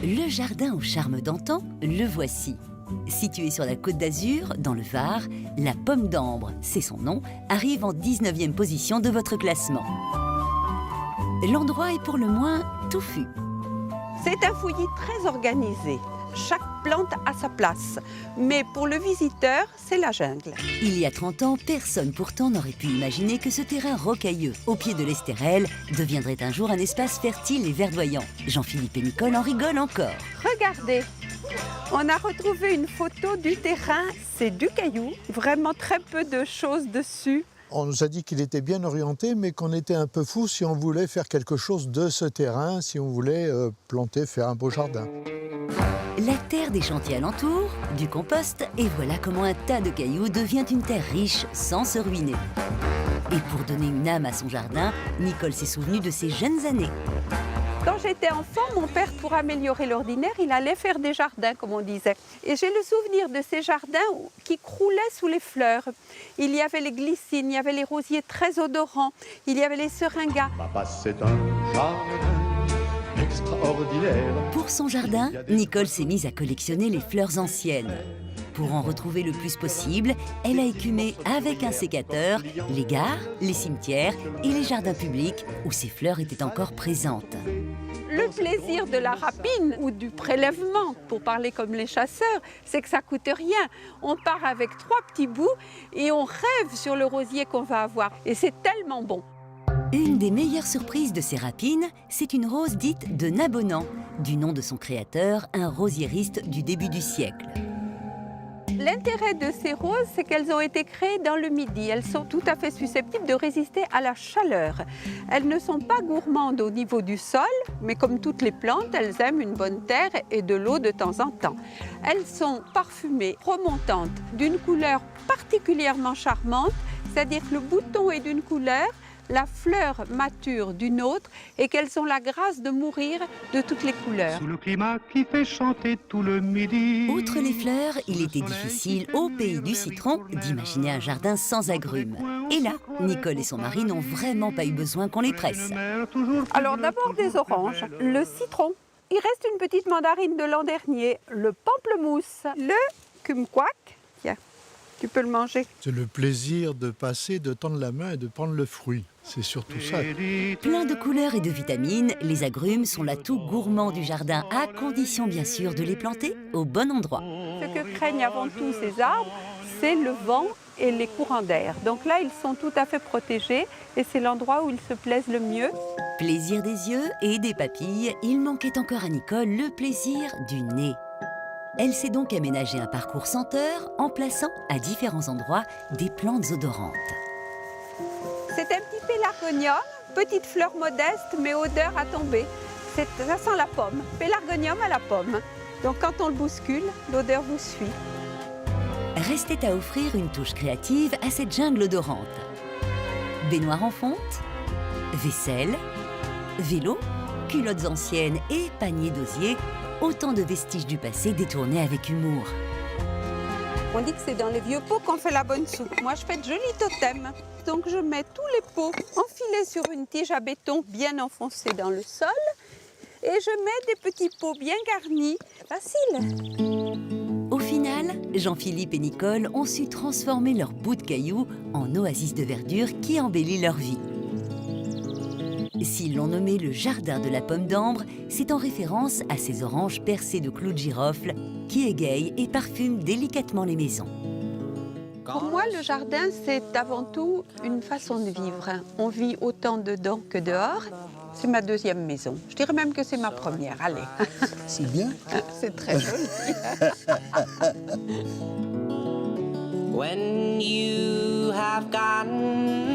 Le jardin au charme d'antan, le voici. Situé sur la Côte d'Azur, dans le Var, la Pomme d'Ambre, c'est son nom, arrive en 19e position de votre classement. L'endroit est pour le moins touffu. C'est un fouillis très organisé. Chaque plante a sa place. Mais pour le visiteur, c'est la jungle. Il y a 30 ans, personne pourtant n'aurait pu imaginer que ce terrain rocailleux, au pied de l'Estérel, deviendrait un jour un espace fertile et verdoyant. Jean-Philippe et Nicole en rigolent encore. Regardez, on a retrouvé une photo du terrain. C'est du caillou, vraiment très peu de choses dessus. On nous a dit qu'il était bien orienté, mais qu'on était un peu fou si on voulait faire quelque chose de ce terrain, si on voulait planter, faire un beau jardin. La terre des chantiers alentour, du compost, et voilà comment un tas de cailloux devient une terre riche sans se ruiner. Et pour donner une âme à son jardin, Nicole s'est souvenue de ses jeunes années. Quand j'étais enfant, mon père, pour améliorer l'ordinaire, il allait faire des jardins, comme on disait. Et j'ai le souvenir de ces jardins qui croulaient sous les fleurs. Il y avait les glycines, il y avait les rosiers très odorants, il y avait les seringas. Papa, c'est un jardin extraordinaire. Pour son jardin, Nicole s'est mise à collectionner les fleurs anciennes. Pour en retrouver le plus possible, elle a écumé avec un sécateur les gares, les cimetières et les jardins publics où ces fleurs étaient encore présentes. Le plaisir de la rapine ou du prélèvement, pour parler comme les chasseurs, c'est que ça coûte rien. On part avec 3 petits bouts et on rêve sur le rosier qu'on va avoir. Et c'est tellement bon. Une des meilleures surprises de ces rapines, c'est une rose dite de Nabonan, du nom de son créateur, un rosiériste du début du siècle. L'intérêt de ces roses, c'est qu'elles ont été créées dans le Midi. Elles sont tout à fait susceptibles de résister à la chaleur. Elles ne sont pas gourmandes au niveau du sol, mais comme toutes les plantes, elles aiment une bonne terre et de l'eau de temps en temps. Elles sont parfumées, remontantes, d'une couleur particulièrement charmante, c'est-à-dire que le bouton est d'une couleur, la fleur mature d'une autre et qu'elles ont la grâce de mourir de toutes les couleurs. Sous le climat qui fait chanter tout le midi. Outre les fleurs, il était difficile, au pays du citron, d'imaginer un jardin sans agrumes. Et là, Nicole et son mari n'ont vraiment pas eu besoin qu'on les presse. Alors d'abord des oranges, le citron. Il reste une petite mandarine de l'an dernier, le pamplemousse, le kumquat. Tiens, tu peux le manger. C'est le plaisir de passer, de tendre la main et de prendre le fruit. C'est surtout ça. Plein de couleurs et de vitamines, les agrumes sont l'atout gourmand du jardin, à condition bien sûr de les planter au bon endroit. Ce que craignent avant tout ces arbres, c'est le vent et les courants d'air. Donc là, ils sont tout à fait protégés et c'est l'endroit où ils se plaisent le mieux. Plaisir des yeux et des papilles, il manquait encore à Nicole le plaisir du nez. Elle s'est donc aménagé un parcours senteur en plaçant à différents endroits des plantes odorantes. C'est un petit pélargonium, petite fleur modeste mais odeur à tomber. Ça sent la pomme, pélargonium à la pomme. Donc quand on le bouscule, l'odeur vous suit. Restait à offrir une touche créative à cette jungle odorante. Baignoire en fonte, vaisselle, vélo, culottes anciennes et paniers d'osier, autant de vestiges du passé détournés avec humour. On dit que c'est dans les vieux pots qu'on fait la bonne soupe. Moi, je fais de jolis totems. Donc, je mets tous les pots enfilés sur une tige à béton bien enfoncée dans le sol. Et je mets des petits pots bien garnis. Facile. Au final, Jean-Philippe et Nicole ont su transformer leur bout de cailloux en oasis de verdure qui embellit leur vie. S'ils l'ont nommé le jardin de la pomme d'ambre, c'est en référence à ces oranges percées de clous de girofle qui égayent et parfument délicatement les maisons. Pour moi, le jardin, c'est avant tout une façon de vivre. On vit autant dedans que dehors. C'est ma deuxième maison. Je dirais même que c'est ma première. Allez. C'est bien. C'est très joli. When you have gotten